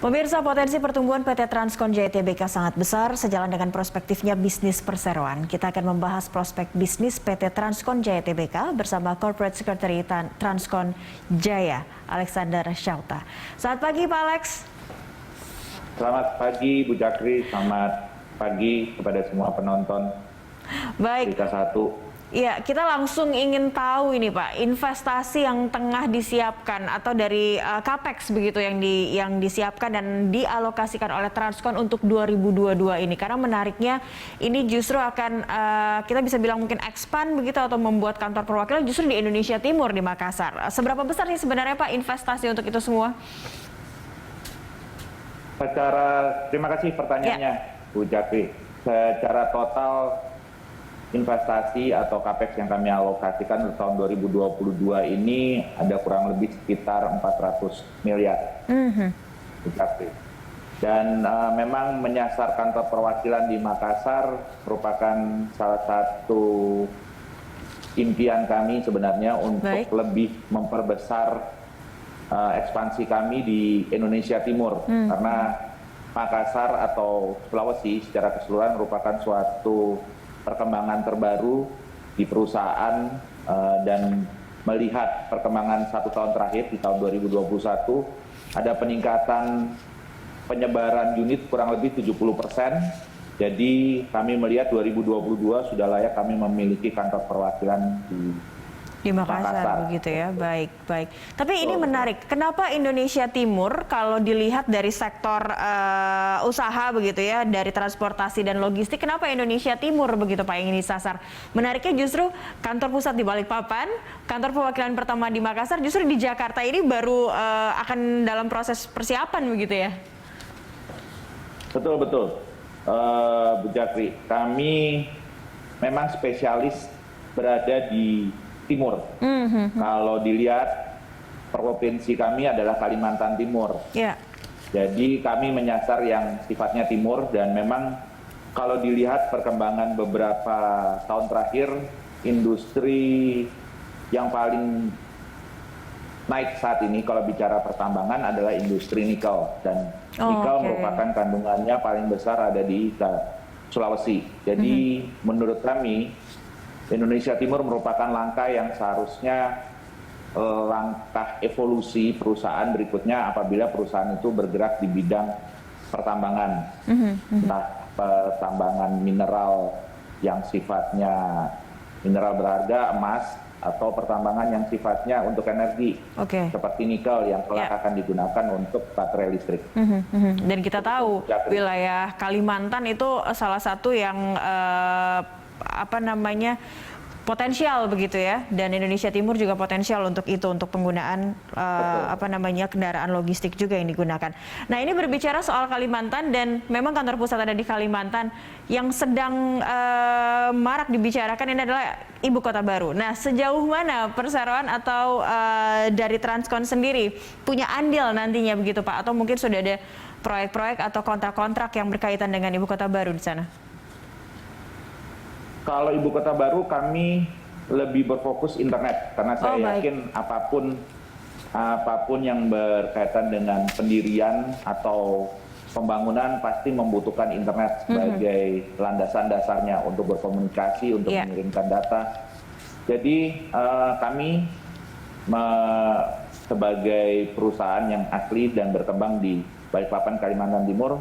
Pemirsa, potensi pertumbuhan PT Transkon Jaya Tbk sangat besar sejalan dengan prospektifnya bisnis perseroan. Kita akan membahas prospek bisnis PT Transkon Jaya Tbk bersama Corporate Secretary Transkon Jaya, Alexander Syauta. Selamat pagi, Pak Alex. Selamat pagi, Bu Jakri. Selamat pagi kepada semua penonton. Baik. Berita 1. Ya, kita langsung ingin tahu ini Pak, investasi yang tengah disiapkan atau dari CAPEX begitu yang disiapkan dan dialokasikan oleh Transkon untuk 2022 ini. Karena menariknya ini justru akan kita bisa bilang mungkin expand begitu atau membuat kantor perwakilan justru di Indonesia Timur di Makassar. Seberapa besar sih sebenarnya Pak investasi untuk itu semua? Terima kasih pertanyaannya, Bu Jakri. Secara total investasi atau CAPEX yang kami alokasikan untuk tahun 2022 ini ada kurang lebih sekitar 400 miliar. Dan memang menyasar kantor perwakilan di Makassar merupakan salah satu impian kami sebenarnya untuk lebih memperbesar ekspansi kami di Indonesia Timur. Karena Makassar atau Sulawesi secara keseluruhan merupakan suatu perkembangan terbaru di perusahaan dan melihat perkembangan 1 tahun terakhir di tahun 2021 ada peningkatan penyebaran unit kurang lebih 70%. Jadi kami melihat 2022 sudah layak kami memiliki kantor perwakilan di Makassar begitu ya. Baik. Tapi ini menarik. Kenapa Indonesia Timur kalau dilihat dari sektor usaha begitu ya, dari transportasi dan logistik, kenapa Indonesia Timur begitu Pak yang ini disasar? Menariknya justru kantor pusat di Balikpapan, kantor perwakilan pertama di Makassar, justru di Jakarta ini baru akan dalam proses persiapan begitu ya? Betul. Bu Jakri, kami memang spesialis berada di Timur. Kalau dilihat provinsi kami adalah Kalimantan Timur. Jadi kami menyasar yang sifatnya timur dan memang kalau dilihat perkembangan beberapa tahun terakhir, industri yang paling naik saat ini kalau bicara pertambangan adalah industri nikel, dan nikel merupakan kandungannya paling besar ada di Sulawesi. Jadi menurut kami Indonesia Timur merupakan langkah yang seharusnya langkah evolusi perusahaan berikutnya apabila perusahaan itu bergerak di bidang pertambangan, entah pertambangan mineral yang sifatnya mineral berharga, emas, atau pertambangan yang sifatnya untuk energi, seperti nikel yang kelak akan digunakan untuk baterai listrik. Dan kita tahu wilayah Kalimantan itu salah satu yang potensial begitu ya, dan Indonesia Timur juga potensial untuk itu, untuk penggunaan kendaraan logistik juga yang digunakan. Nah, ini berbicara soal Kalimantan dan memang kantor pusat ada di Kalimantan, yang sedang marak dibicarakan ini adalah Ibu Kota Baru. Nah, sejauh mana perseroan atau dari Transkon sendiri punya andil nantinya begitu Pak, atau mungkin sudah ada proyek-proyek atau kontrak-kontrak yang berkaitan dengan Ibu Kota Baru di sana? Kalau Ibu Kota Baru kami lebih berfokus internet, karena saya yakin apapun yang berkaitan dengan pendirian atau pembangunan pasti membutuhkan internet sebagai landasan dasarnya untuk berkomunikasi, untuk mengirimkan data. Jadi kami sebagai perusahaan yang asli dan berkembang di Balikpapan, Kalimantan Timur,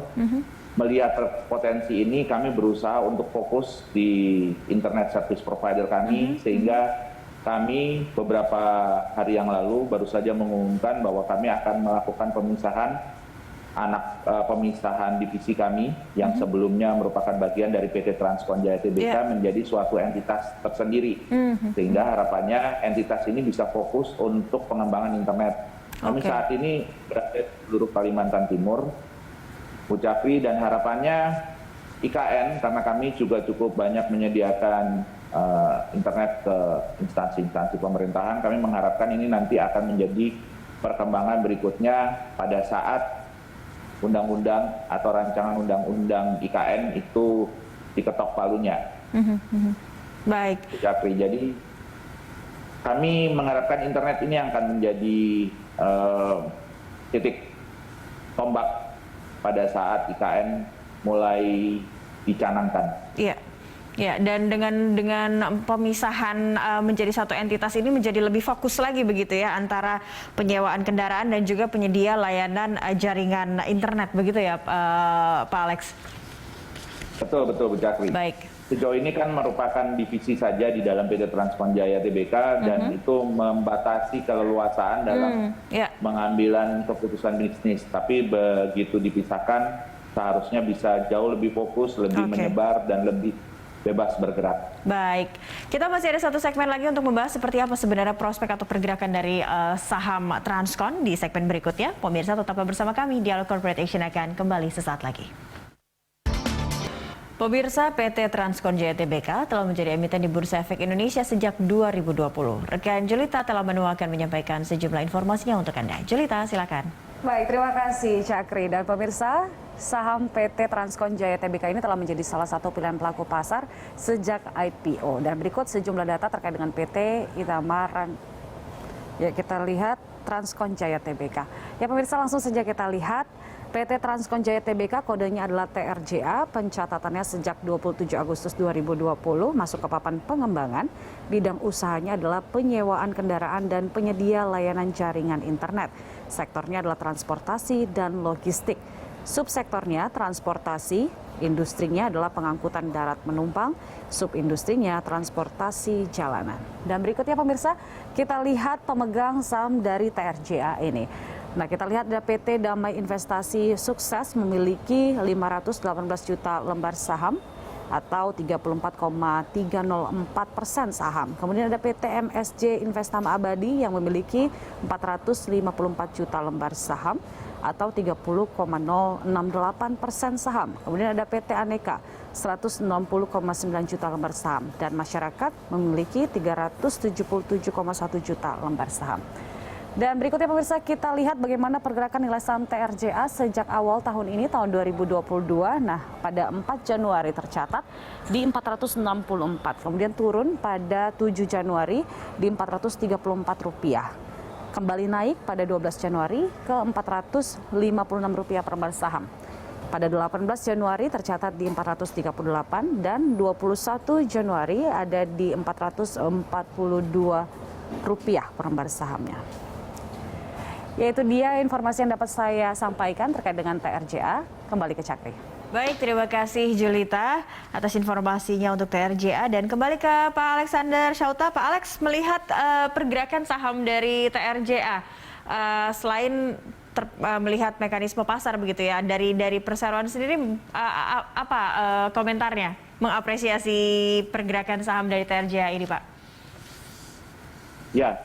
melihat potensi ini, kami berusaha untuk fokus di internet service provider kami, sehingga kami beberapa hari yang lalu baru saja mengumumkan bahwa kami akan melakukan pemisahan divisi kami yang sebelumnya merupakan bagian dari PT Transkon Jaya Tbk menjadi suatu entitas tersendiri, sehingga harapannya entitas ini bisa fokus untuk pengembangan internet. Kami saat ini berada di seluruh Kalimantan Timur, Bu Jakri, dan harapannya IKN, karena kami juga cukup banyak menyediakan internet ke instansi-instansi pemerintahan, kami mengharapkan ini nanti akan menjadi perkembangan berikutnya pada saat undang-undang atau rancangan undang-undang IKN itu diketok palunya. Baik. Bu Jakri, jadi kami mengharapkan internet ini akan menjadi titik tombak pada saat IKN mulai dicanangkan. Iya. Ya, dan dengan pemisahan menjadi satu entitas ini menjadi lebih fokus lagi begitu ya antara penyewaan kendaraan dan juga penyedia layanan jaringan internet begitu ya Pak Alex. Betul Bu Cakri. Baik. Sejauh ini kan merupakan divisi saja di dalam PT Transcon Jaya Tbk dan itu membatasi keleluasaan dalam pengambilan keputusan bisnis. Tapi begitu dipisahkan seharusnya bisa jauh lebih fokus, lebih menyebar dan lebih bebas bergerak. Baik, kita masih ada satu segmen lagi untuk membahas seperti apa sebenarnya prospek atau pergerakan dari saham Transcon di segmen berikutnya. Pemirsa tetaplah bersama kami, Dialog Corporate Action akan kembali sesaat lagi. Pemirsa, PT Transcon Jaya Tbk telah menjadi emiten di Bursa Efek Indonesia sejak 2020. Rekan Julita telah akan menyampaikan sejumlah informasinya untuk Anda. Julita, silakan. Baik, terima kasih Cakri. Dan pemirsa, saham PT Transcon Jaya Tbk ini telah menjadi salah satu pilihan pelaku pasar sejak IPO. Dan berikut sejumlah data terkait dengan PT Itamaran. Ya, kita lihat Transcon Jaya Tbk. Ya pemirsa, langsung saja kita lihat. PT Transcon Jaya Tbk kodenya adalah TRJA, pencatatannya sejak 27 Agustus 2020, masuk ke papan pengembangan. Bidang usahanya adalah penyewaan kendaraan dan penyedia layanan jaringan internet. Sektornya adalah transportasi dan logistik. Subsektornya transportasi, industrinya adalah pengangkutan darat penumpang, subindustrinya transportasi jalanan. Dan berikutnya pemirsa, kita lihat pemegang saham dari TRJA ini. Nah, kita lihat ada PT Damai Investasi Sukses memiliki 518 juta lembar saham atau 34,304% saham. Kemudian ada PT MSJ Investama Abadi yang memiliki 454 juta lembar saham atau 30,068% saham. Kemudian ada PT Aneka 160,9 juta lembar saham dan masyarakat memiliki 377,1 juta lembar saham. Dan berikutnya pemirsa, kita lihat bagaimana pergerakan nilai saham TRJA sejak awal tahun ini, tahun 2022. Nah, pada 4 Januari tercatat di 464, kemudian turun pada 7 Januari di Rp434. Kembali naik pada 12 Januari ke Rp456 per lembar saham. Pada 18 Januari tercatat di 438 dan 21 Januari ada di Rp442 per lembar sahamnya. Yaitu dia informasi yang dapat saya sampaikan terkait dengan TRJA. Kembali ke Cakri. Baik, terima kasih Julita atas informasinya untuk TRJA. Dan kembali ke Pak Alexander Syauta. Pak Alex, melihat pergerakan saham dari TRJA, selain melihat mekanisme pasar begitu ya, dari perseroan sendiri apa komentarnya mengapresiasi pergerakan saham dari TRJA ini, Pak? Ya,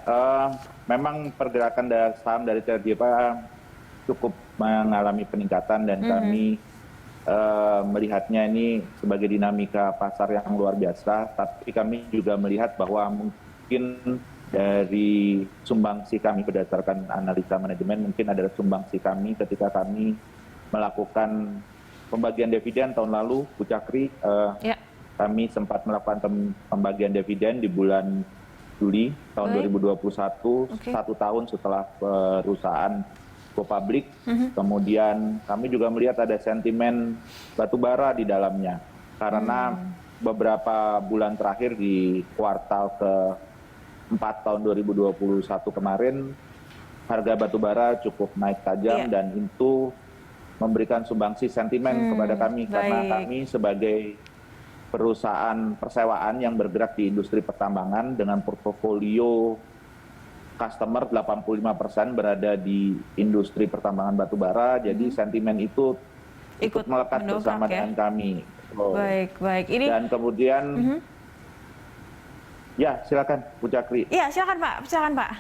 memang pergerakan saham dari TRJA cukup mengalami peningkatan dan kami melihatnya ini sebagai dinamika pasar yang luar biasa. Tapi kami juga melihat bahwa mungkin dari sumbangsi kami berdasarkan analisa manajemen, mungkin adalah sumbangsi kami ketika kami melakukan pembagian dividen tahun lalu, Bu Cakri. Kami sempat melakukan pembagian dividen di bulan Juli tahun 2021, 1 tahun setelah perusahaan go public. Kemudian kami juga melihat ada sentimen batubara di dalamnya. Karena beberapa bulan terakhir di kuartal ke-4 tahun 2021 kemarin, harga batubara cukup naik tajam dan itu memberikan sumbangsi sentimen kepada kami. Karena kami sebagai perusahaan persewaan yang bergerak di industri pertambangan dengan portofolio customer 85% berada di industri pertambangan batubara, jadi sentimen itu ikut melekat bersama dengan kami. Baik. Dan kemudian, ya silakan Bu Cakri. Iya silakan Pak.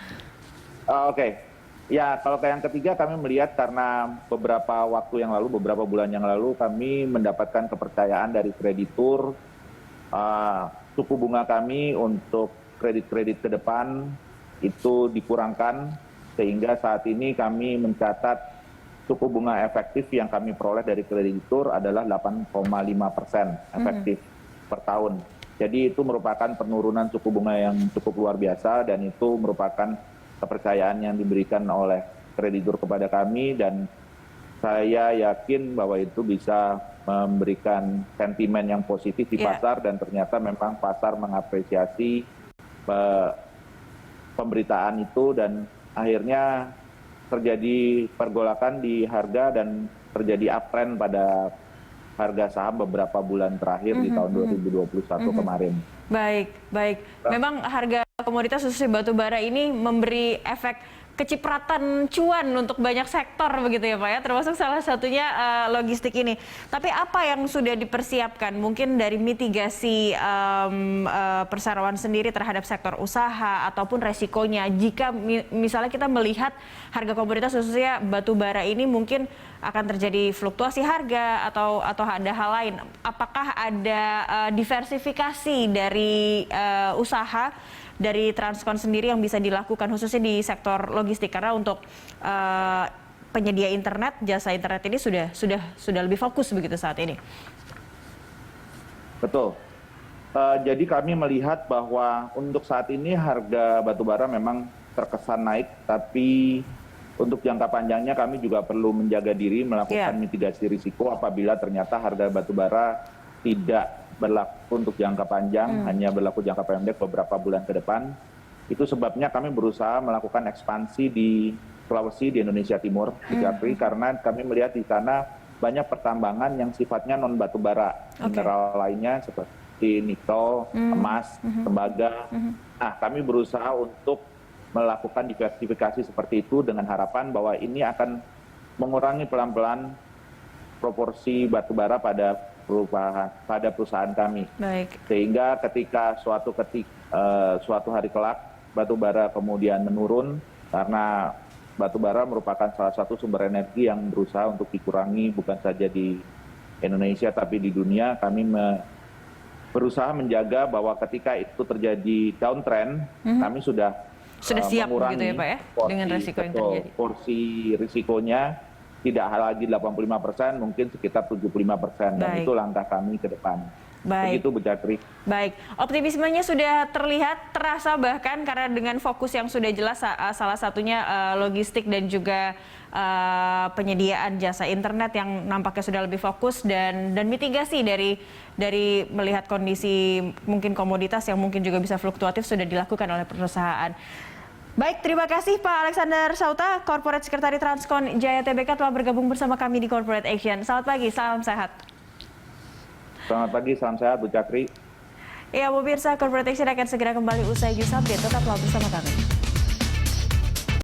Oke. Ya, kalau yang ketiga kami melihat karena beberapa waktu yang lalu, beberapa bulan yang lalu kami mendapatkan kepercayaan dari kreditur, suku bunga kami untuk kredit-kredit ke depan itu dikurangkan sehingga saat ini kami mencatat suku bunga efektif yang kami peroleh dari kreditur adalah 8,5% efektif per tahun. Jadi itu merupakan penurunan suku bunga yang cukup luar biasa dan itu merupakan kepercayaan yang diberikan oleh kreditur kepada kami dan saya yakin bahwa itu bisa memberikan sentimen yang positif di pasar dan ternyata memang pasar mengapresiasi pemberitaan itu dan akhirnya terjadi pergolakan di harga dan terjadi uptrend pada harga saham beberapa bulan terakhir di tahun 2021 kemarin. Baik, baik. Memang harga komoditas khususnya batu bara ini memberi efek kecipratan cuan untuk banyak sektor begitu ya Pak ya, termasuk salah satunya logistik ini. Tapi apa yang sudah dipersiapkan mungkin dari mitigasi perseroan sendiri terhadap sektor usaha ataupun resikonya jika misalnya kita melihat harga komoditas khususnya batu bara ini mungkin akan terjadi fluktuasi harga atau ada hal lain. Apakah ada diversifikasi dari usaha dari Transkon sendiri yang bisa dilakukan khususnya di sektor logistik karena untuk penyedia internet, jasa internet ini sudah lebih fokus begitu saat ini. Betul. Jadi kami melihat bahwa untuk saat ini harga batubara memang terkesan naik, tapi untuk jangka panjangnya kami juga perlu menjaga diri melakukan mitigasi risiko apabila ternyata harga batubara tidak berlaku untuk jangka panjang, hanya berlaku jangka pendek beberapa bulan ke depan. Itu sebabnya kami berusaha melakukan ekspansi di Sulawesi, di Indonesia Timur, di Capri, karena kami melihat di sana banyak pertambangan yang sifatnya non batubara, mineral lainnya seperti nikel, emas, tembaga. Nah, kami berusaha untuk melakukan diversifikasi seperti itu dengan harapan bahwa ini akan mengurangi pelan-pelan proporsi batubara pada perusahaan kami. Baik. Sehingga ketika suatu hari kelak batubara kemudian menurun karena batubara merupakan salah satu sumber energi yang berusaha untuk dikurangi bukan saja di Indonesia tapi di dunia, kami berusaha menjaga bahwa ketika itu terjadi downtrend, kami sudah siap mengurangi begitu ya Pak ya dengan resiko yang terjadi. Porsi risikonya tidak lagi 85%, mungkin sekitar 75%. Dan itu langkah kami ke depan. Baik. Begitu Bu Cakri. Baik, optimismenya sudah terlihat, terasa bahkan karena dengan fokus yang sudah jelas salah satunya logistik dan juga penyediaan jasa internet yang nampaknya sudah lebih fokus dan mitigasi dari melihat kondisi mungkin komoditas yang mungkin juga bisa fluktuatif sudah dilakukan oleh perusahaan. Baik, terima kasih Pak Alexander Sauta, Corporate Secretary Transkon Jaya Tbk telah bergabung bersama kami di Corporate Action. Selamat pagi, salam sehat. Selamat pagi, salam sehat Bu Cakri. Ya, pemirsa, Corporate Action akan segera kembali usai news update. Tetaplah bersama kami.